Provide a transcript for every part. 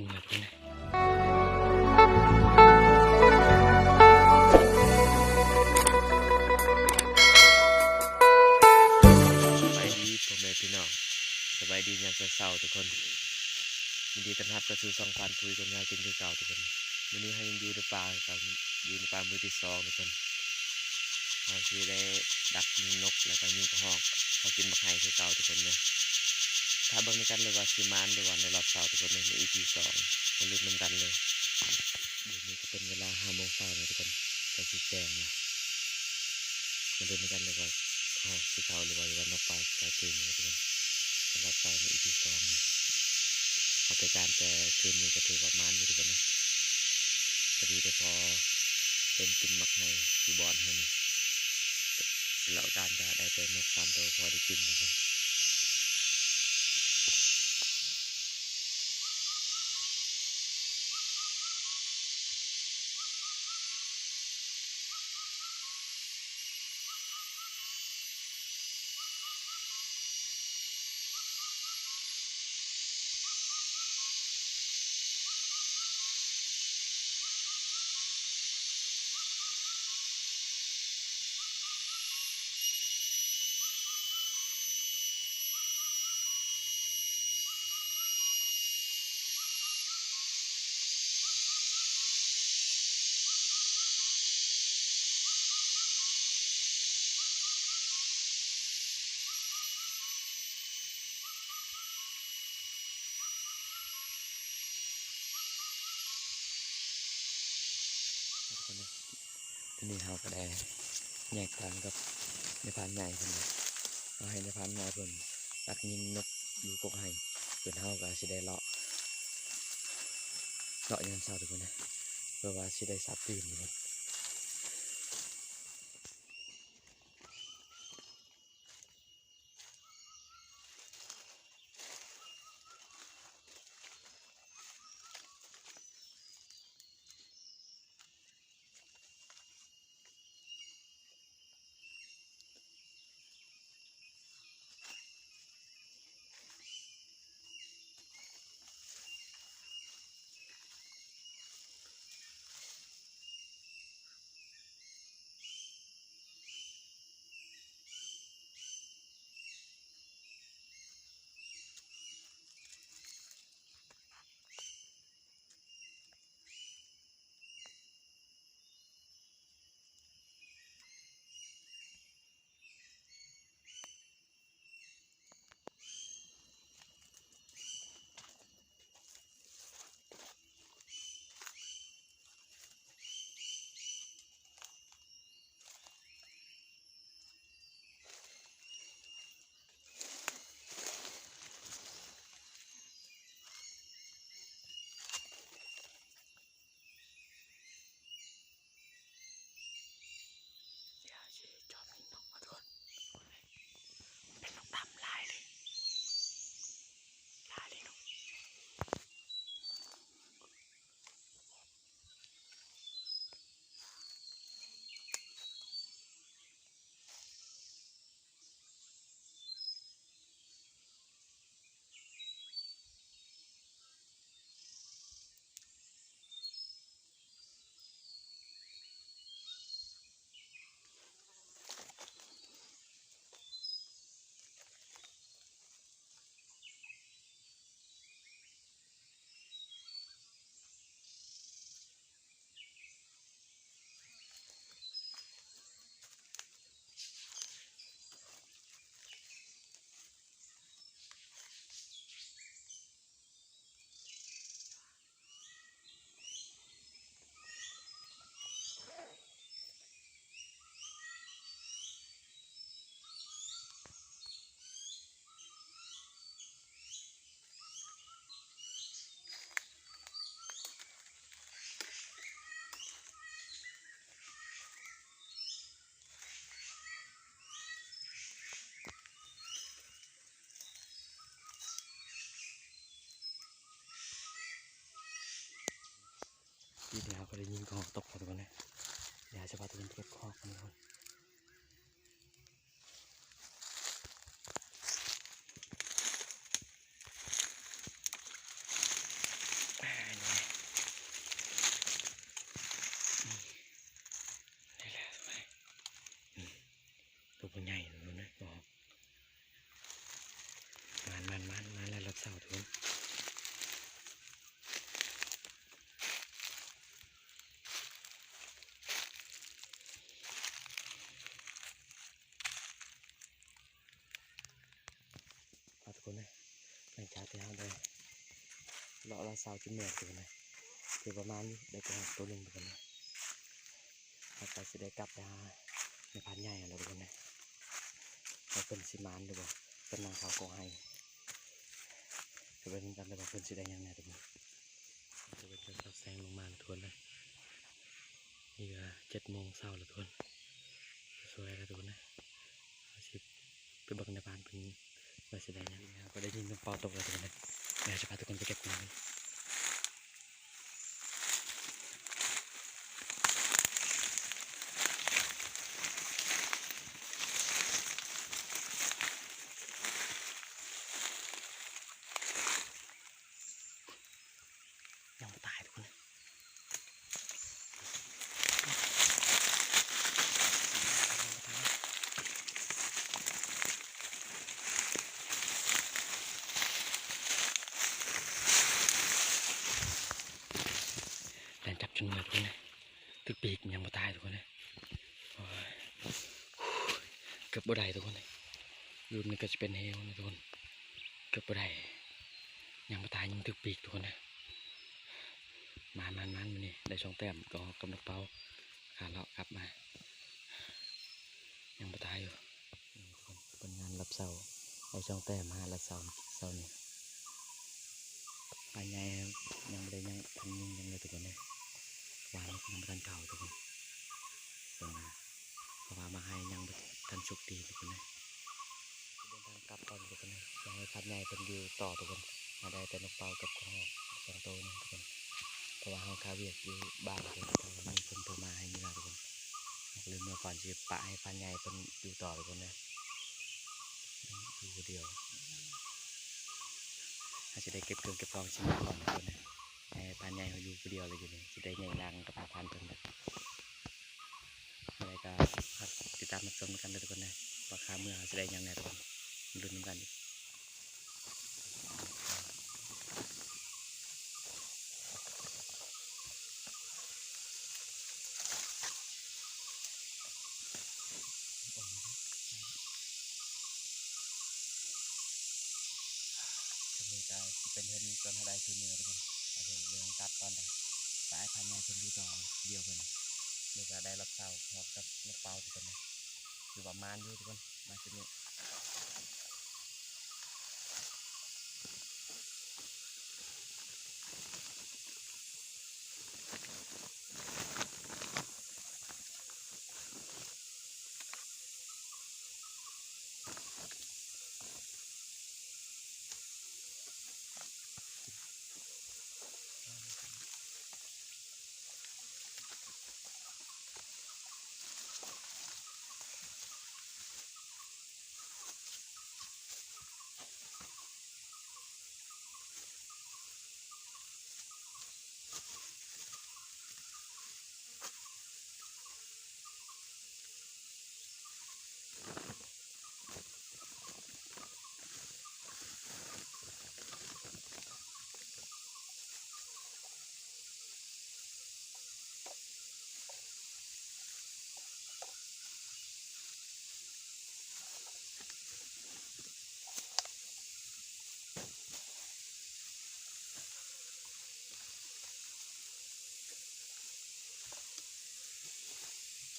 ขึ้นมาทุกคนสบายดีพ่อแม่พี่น้องสบายดียามเช้าทุกคนยินดีต้อนรับเข้าสู่ช่องพันธุยกับงานกินคือเก่าทุกคนวันนี้ให้ยังอยู่ในป่าครับอยู่ในป่ามือที่สองทุกคนเราคือได้ดักยิงนกแล้วก็ยิงกระหอกเขากินมะไข่คือเก่าทุกคนเลยถ้าเบิ่งในกันเลยว่าสิมานหรือว่าในรอบเช้าทุกคนในEP 2มาลุ้นนำกันเลยเดี๋ยวนี้ก็เป็นเวลา5 โมงเช้าแล้วทุกคนก็สิแจ้งนะมาลุ้นกันเลยว่าเขาสิเขาหรือว่านกปลาจะตื่นนะทุกคนในรอบเช้าใน EP 2นี่เขาไปการแต่คืนนี้ก็ถือว่ามันอยู่ทุกคนนะพอดีแต่พอเป็นกินมักไห้ที่บอลให้นี่เราการจะได้แต่นก3 ตัวพอได้กินทุกคนที่นี่เขาก็ได้แยกทางกับในพานใหญ่คนนี้เอาให้ในพานใหญ่เพิ่นตักยิงนกอยู่กกไห้เพิ่นเฮาก็สิได้เลาะยามเช้าทุกคนนะเพื่อว่าสิได้สับตื่นทุกคนที่เดียวก็ได้ยิงกระหอกตกมาทุกคนเลยเดี๋ยวจะพาทุกคนเก็บกระหอกกันทุกคน ว่าสาวจุ่มแม่ตัวนะคือประมาณนี้ได้กระหักตัวหนึ่งตัวนะถ้าไปจะได้กลับไปหาในพันใหญ่อะไรตัวนะเราเป็นสิมานดูบ่เป็นนางขาวกองไห้จะเป็นกันแต่ว่าเป็นสีแดงยังไงตัวนี้จะเป็นจะแสงลงมาทวนเลยนี่ก็7 โมงเช้าแล้วทวนสวยแล้วตัวนะสิไปเบิ่งในบ้านเป็นว่าสีแดงยังไงก็ได้ยินน้ำเปล่าตกแล้วตัวนะเดี๋ยวจะพาทุกคนไปเก็บกุ้งยังตายทุกคนแรงจับจนเหนื่อยทุกคนนะตึกปีกยังไม่ตายทุกคนนะเกือบบ่ได้ทุกคนเลยรุ่นนี้ก็จะเป็นเฮลนะทุกคนเกือบบ่ได้ยังไม่ตายยังตึกปีกทุกคนนะมันนี่ได้2 แต้มก็กำลังเป้าขาเลาะกลับมายังไม่ตายอยู่ทุกคนเป็นงานรับเสาได้2 แต้มมาละเสานี่ภายในยังไม่ได้ยังทันยิงยังเลยทุกคนเลยวางยังไม่ทันเก่าทุกคนเพราะว่ามาให้ยังไม่ทันสุกดีทุกคนเลยเดินทางกลับก่อนทุกคนเลยยังให้พัดใหญ่เป็นวิวต่อทุกคนมาได้แต่นกเป่ากับข้าว2 ตัวนี่ทุกคนเพราะว่าเขาคาเวียกอยู่บ้านทุกคนเพราะว่ามีคนโทรมาให้เมื่อทุกคนลืมเมื่อก่อนจะปะให้พันใหญ่เป็นอยู่ต่อทุกคนเลยอยู่เดียวอาจจะได้เก็บเครื่องเก็บของชิ้นก่อนทุกคนนะให้พันใหญ่เขาอยู่คนเดียวเลยอยู่นี่จะได้ใหญ่รังกับพันเพิ่นเลยอะไรก็ติดตามรับชมกันเลยทุกคนนะว่าค่าเมื่อจะได้ยังไงทุกคนลุ้นกันเป็นเห็นตอนได้คือเนื้อทุกคนเอาถึงเรื่องตัดตอนไหนสายพันธุ์ใหญ่เป็นดูต่อเดียวกันเดี๋ยวก็ได้รับเสาพร้อมกับนกเป่าทุกคนนะอยู่ประมาณนี้ทุกคนมาที่นี่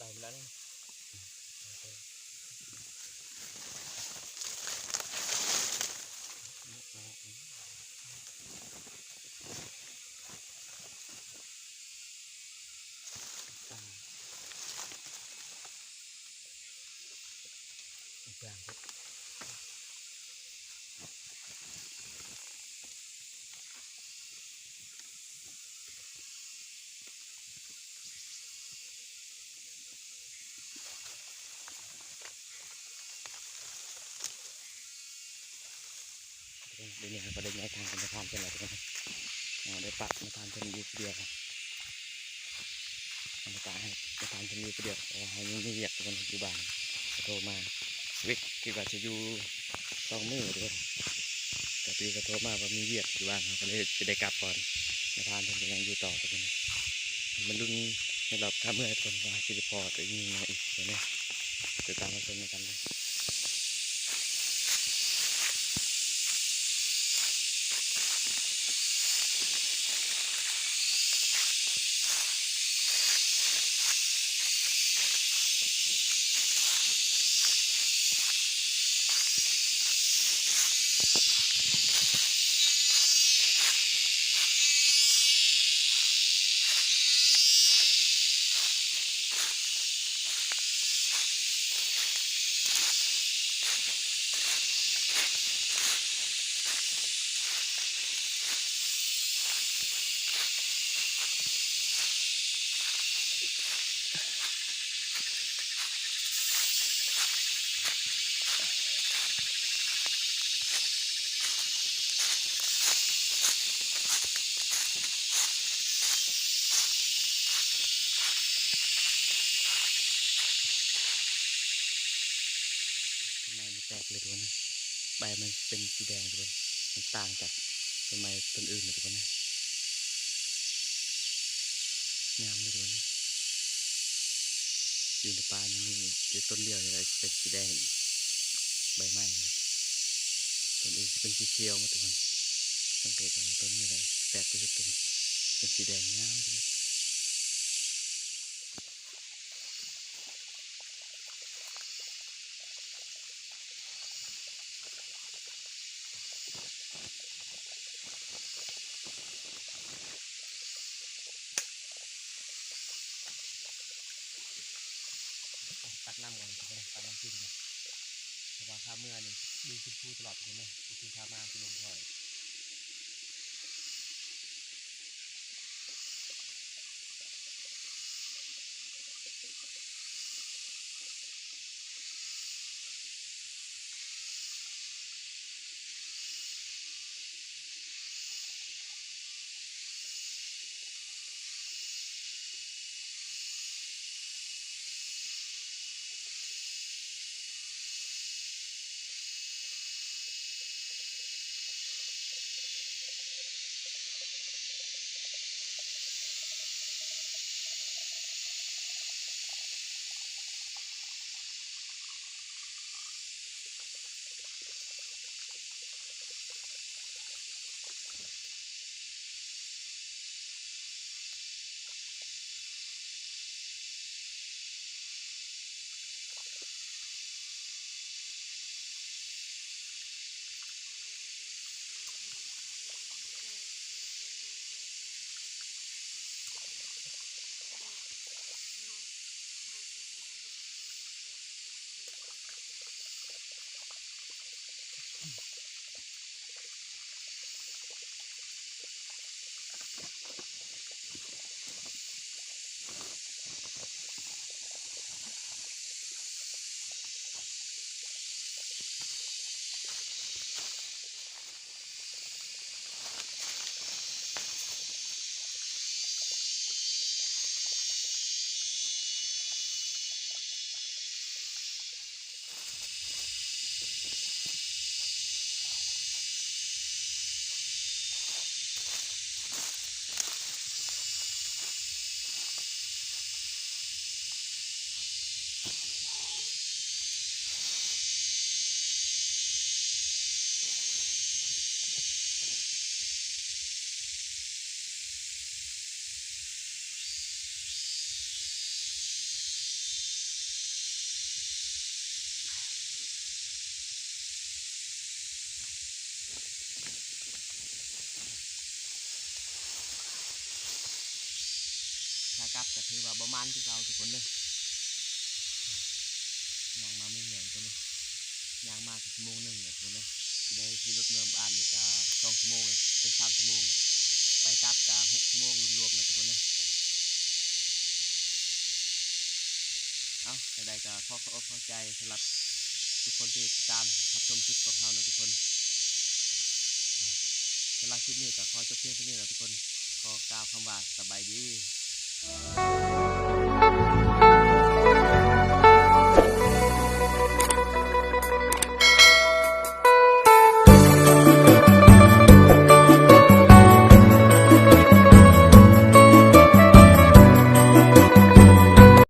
ได้แล้วนี่อีกอย่างครับเดี๋ยวนี้ก็ได้ย้ายทางกันไปทานเป็นอะไรทุกคนได้ปะมาทานเป็นอยู่เดียวครับมาตาให้มาทานเป็นอยู่เดียวให้ยังไม่เรียกทุกคนอยู่บ้านโทรมาวิกคิดว่าจะอยู่2 มื้อทุกคนแต่ปีก็โทรมาว่ามีเวียกอยู่บ้านเขาก็เลยจะได้กลับก่อนมาทานเป็นยังอยู่ต่อทุกคนนะมันรุ่นสำหรับข้าเมื่อทุกคนว่าสิริพอร์ตอีกนี่อีกเดี๋ยวนี้ติดตามมาชมกันเลย ปลกเลยทุกคนนะใบมันเป็นสีแดงทุกคนมันต่างจากต้นไม้ต้นอื่นเลยทุกคนนะงามเลยทุกคนนะอยู่ในป่านี่อยู่ต้นเดียวอะไรเป็นสีแดงใบไม้นะต้นอื่นจะเป็นสีเขียวหมดทุกคนสังเกตว่าต้นนี้อะไรแปลกไปสุดทุกคนเป็นสีแดงงามดีตักน้ำก่อนทุกคนตักน้ำขึ้นเลยเพราะว่าข้าเมื่อนี่ดูคุณครูตลอดทุกคนเลยคือข้ามาคือลงถอยขากลับก็ถือว่าประมาณที่เราทุกคนเลยยางมาไม่เหนื่อยทุกคนเลยยางมากชั่วโมงหนึ่งทุกคนเลยได้ขี่รถเมืองบ้านเลยจะ2 ชั่วโมงเลยเป็น3 ชั่วโมงไปกลับจะ6 ชั่วโมงรวมๆเลยทุกคนเลยเอาใดๆก็เข้าใจสำหรับทุกคนที่ติดตามรับชมคลิปของเรานะทุกคนสำหรับคลิปนี้ก็ขอจบเพียงเท่านี้นะทุกคนขอกล่าวคำว่าสบายดี